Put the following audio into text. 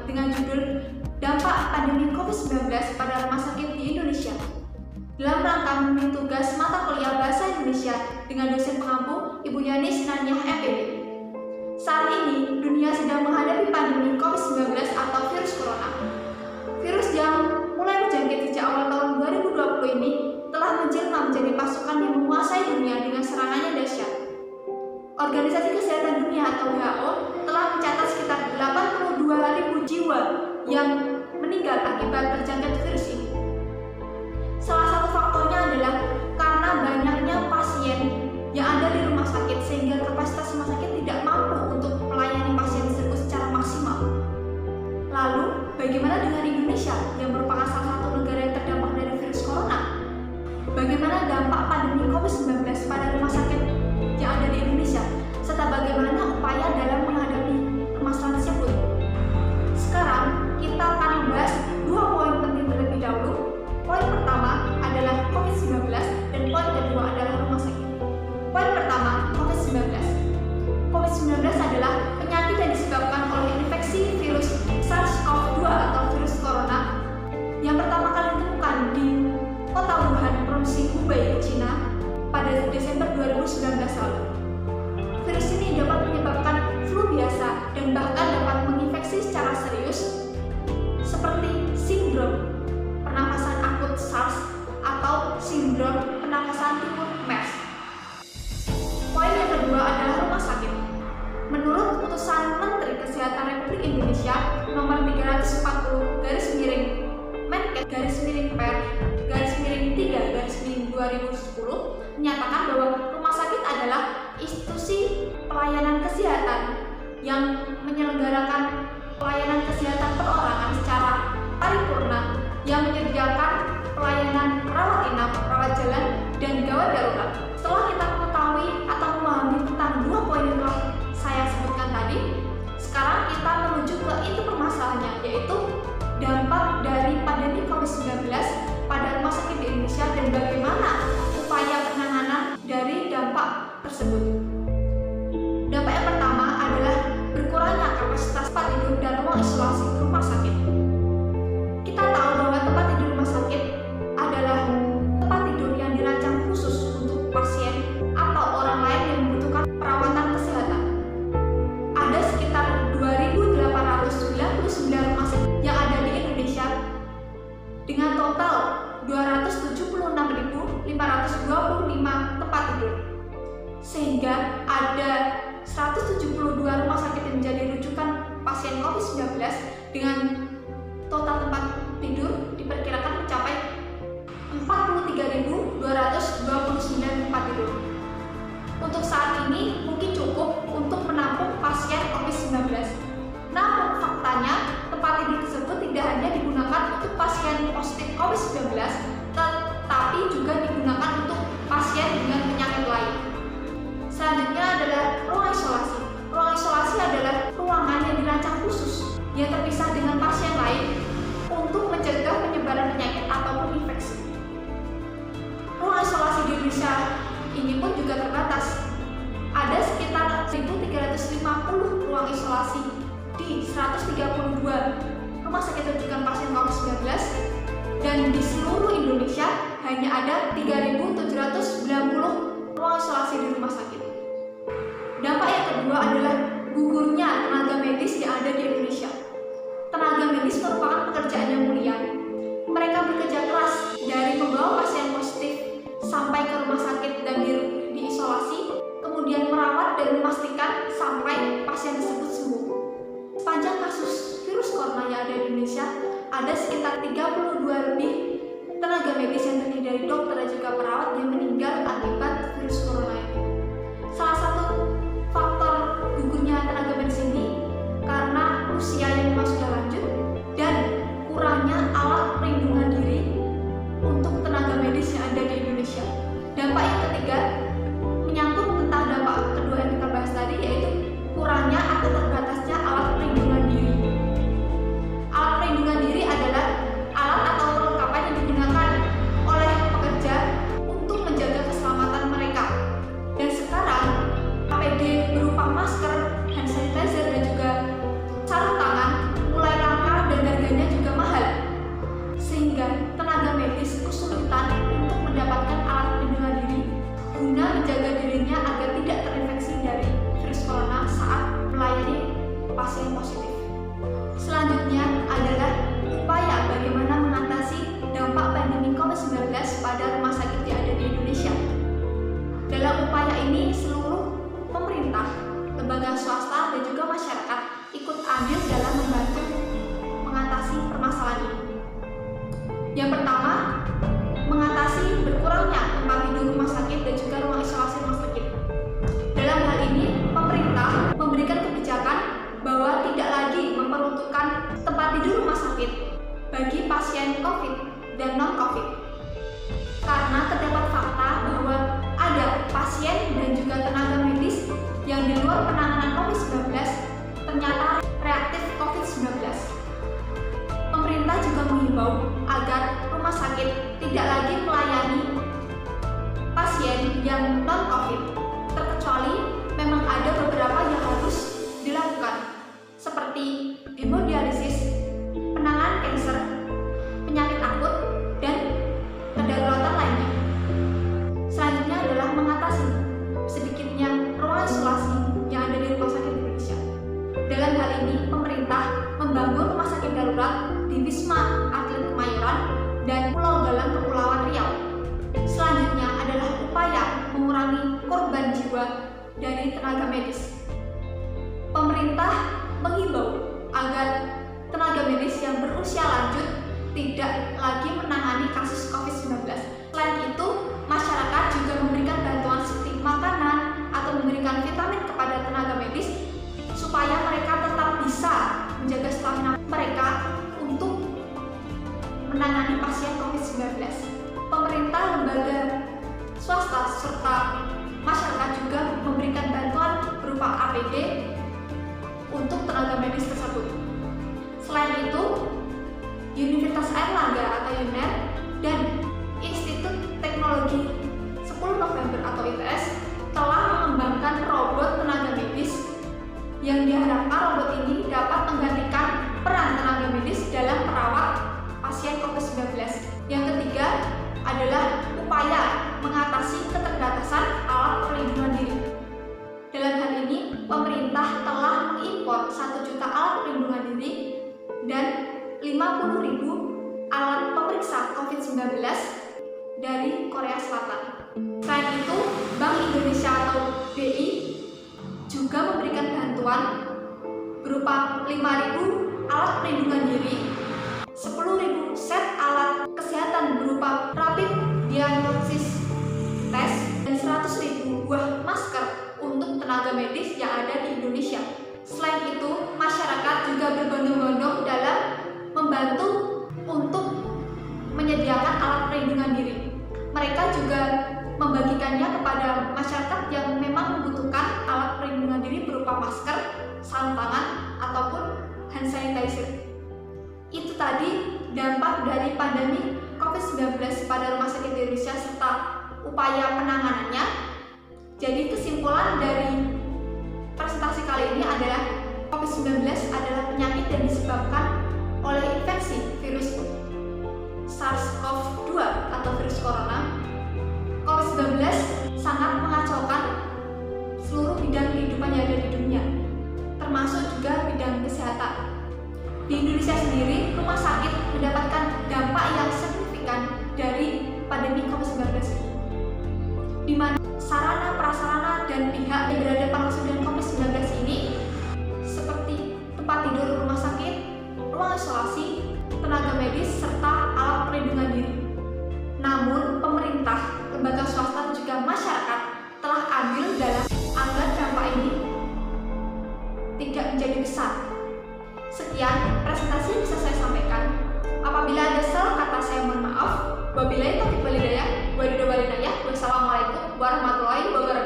dengan judul Dampak Pandemi COVID-19 pada Rumah Sakit di Indonesia. Dalam rangka memenuhi tugas mata kuliah Bahasa Indonesia dengan dosen pengampu Ibu Yani Sinaniah MPD. Saat ini, dunia sedang menghadapi pandemi COVID-19 atau virus corona. Virus yang mulai menjangkit sejak awal tahun 2020 ini telah menjelma menjadi pasukan yang menguasai dunia dengan serangannya dahsyat. Organisasi Kesehatan Dunia atau WHO telah mencatat sekitar 82.000 jiwa yang meninggal akibat terjangkit virus ini. Salah satu faktornya adalah karena banyaknya pasien yang ada di rumah sakit sehingga kapasitas rumah sakit tidak mampu untuk melayani pasien tersebut secara maksimal. Lalu, bagaimana dengan Indonesia yang merupakan salah satu negara yang terdampak dari virus corona? Bagaimana dampak pandemi COVID-19 pada rumah sakit yang ada di Indonesia, serta bagaimana upaya dalam menghadapi permasalahan tersebut? Sekarang, kita akan membahas dua poin penting terlebih dahulu. Poin pertama adalah COVID-19 dan poin kedua adalah rumah sakit. Poin pertama, COVID-19. COVID-19 adalah penyakit yang disebabkan oleh infeksi virus SARS-CoV-2 atau virus corona yang pertama kali ditemukan di kota Wuhan, provinsi Hubei, China pada Desember 2019 lalu. Virus ini dapat menyebabkan flu biasa dan bahkan dapat menginfeksi secara serius seperti sindrom pernafasan akut SARS atau sindrom pernafasan timur MERS. Poin yang kedua adalah rumah sakit. Menurut Keputusan Menteri Kesehatan Republik Indonesia nomor 340/Per/3/2010 menyatakan bahwa rumah sakit adalah institusi pelayanan kesehatan yang menyelenggarakan pelayanan kesehatan perorangan secara paripurna yang menyediakan pelayanan rawat inap, rawat jalan, dan gawat darurat. Setelah kita mengetahui atau memahami tentang dua poin yang telah saya sebutkan tadi, sekarang kita menuju ke inti permasalahannya, yaitu dampak dari pandemi COVID-19 pada rumah sakit di Indonesia dan bagaimana upaya penanganan dari dampak tersebut. Dampak yang pertama adalah berkurangnya kapasitas tempat tidur dan ruang isolasi rumah sakit. Kita tahu bahwa tempat tidur rumah sakit adalah tempat tidur yang dirancang khusus untuk pasien atau orang lain yang membutuhkan perawatan kesehatan. Ada sekitar 2.899 rumah sakit yang ada di Indonesia dengan total 276.525 tempat tidur. Sehingga ada 172 rumah sakit yang menjadi rujukan pasien COVID-19 dengan total tempat tidur diperkirakan mencapai 43.229 tempat tidur. Untuk saat ini mungkin cukup untuk menampung pasien COVID-19. Namun faktanya tempat tidur tersebut tidak hanya digunakan untuk pasien positif COVID-19, tetapi juga digunakan untuk pasien dengan penyakit lain. Selanjutnya adalah ruang isolasi. Ruang isolasi adalah ruangan yang dirancang khusus yang terpisah dengan pasien lain untuk mencegah penyebaran penyakit ataupun infeksi. Ruang isolasi di Indonesia ini pun juga terbatas. Ada sekitar 1.350 ruang isolasi di 132 rumah sakit rujukan pasien COVID-19 dan di seluruh Indonesia hanya ada 3.790 ruang isolasi di rumah sakit. Dampak yang kedua adalah gugurnya tenaga medis yang ada di Indonesia. Tenaga medis merupakan pekerjaan yang mulia. Mereka bekerja keras dari membawa pasien positif sampai ke rumah sakit dan diisolasi, kemudian merawat dan memastikan sampai pasien tersebut sembuh. Sepanjang kasus virus corona yang ada di Indonesia, ada sekitar 32 lebih tenaga medis yang terdiri dari dokter dan juga perawat yang meninggal akibat virus corona ini. Salah satu faktor gugurnya tenaga medis ini karena usia yang memang sudah lanjut dan kurangnya alat perlindungan diri untuk tenaga medis yang ada di Indonesia. Dampak yang ketiga menyangkut tentang dampak kedua yang kita bahas tadi, yaitu kurangnya atau terbatasnya alat perlindungan diri. Alat perlindungan diri adalah alat atau perlengkapan yang digunakan oleh pekerja untuk menjaga keselamatan mereka. Dan sekarang APD berupa masker, hand sanitizer, dan juga sarung tangan bagi pasien COVID dan non-COVID. Karena terdapat fakta bahwa ada pasien dan juga tenaga medis yang di luar penanganan COVID-19 ternyata reaktif COVID-19. Pemerintah juga menghimbau agar rumah sakit tidak lagi melayani pasien yang non-COVID, terkecuali memang ada beberapa yang harus dilakukan, seperti hemodialisis, penanganan kanker, penyakit akut, dan kedaruratan lainnya. Selanjutnya adalah mengatasi sedikitnya ruang isolasi yang ada di rumah sakit Indonesia. Dalam hal ini, pemerintah membangun rumah sakit darurat di Wisma Atlet Kemayoran dan Pulau Galang Kepulauan Riau. Selanjutnya adalah upaya mengurangi korban jiwa dari tenaga medis. Pemerintah menghimbau agar tenaga medis yang berusia lanjut tidak lagi menangani kasus COVID-19. Selain itu, masyarakat juga memberikan bantuan seperti makanan atau memberikan vitamin kepada tenaga medis supaya mereka tetap bisa menjaga stamina mereka untuk menangani pasien COVID-19. Pemerintah, lembaga swasta, serta masyarakat juga memberikan bantuan berupa APD untuk tenaga medis tersebut. Selain itu, Universitas Airlangga atau UNER dan Institut Teknologi 10 November atau ITS telah mengembangkan robot tenaga medis yang diharapkan robot ini dapat menggantikan peran tenaga medis dalam merawat pasien COVID-19. Yang ketiga adalah upaya mengatasi keterbatasan alat pelindungan diri. Dalam hal ini, pemerintah telah mengimpor 1 juta alat pelindungan diri dan 50.000 alat pemeriksa COVID-19 dari Korea Selatan. Selain itu, Bank Indonesia atau BI juga memberikan bantuan berupa 5.000 alat pelindungan diri, 10.000 set alat kesehatan berupa rapid diagnosis test, dan 100.000 buah masker untuk tenaga medis yang ada di Indonesia. Selain itu, masyarakat juga berbondong-bondong dalam membantu untuk menyediakan alat pelindungan diri. Mereka juga membagikannya kepada masyarakat yang memang membutuhkan alat pelindungan diri berupa masker, sarung tangan, ataupun hand sanitizer. Itu tadi dampak dari pandemi COVID-19 pada rumah sakit Indonesia serta upaya penanganannya. Jadi kesimpulan dari presentasi kali ini adalah COVID-19 adalah penyakit yang disebabkan oleh infeksi virus SARS-CoV-2 atau virus corona. COVID-19 sangat mengacaukan seluruh bidang kehidupan yang ada di dunia, termasuk juga bidang kesehatan. Di Indonesia sendiri, rumah sakit mendapatkan dampak yang signifikan dari pandemi COVID-19 ini, di mana sarana, prasarana, dan pihak yang berhadapan langsung dengan COVID-19 ini seperti tempat tidur rumah sakit, ruang isolasi, tenaga medis, serta alat pelindungan diri. Namun, pemerintah, lembaga swasta, dan juga masyarakat telah andil dalam agar dampak ini tidak menjadi besar. Sekian presentasi yang bisa saya sampaikan. Apabila ada salah kata, saya mohon maaf. Wabillahi taufiq wal hidayah. Wassalamualaikum warahmatullahi wabarakatuh.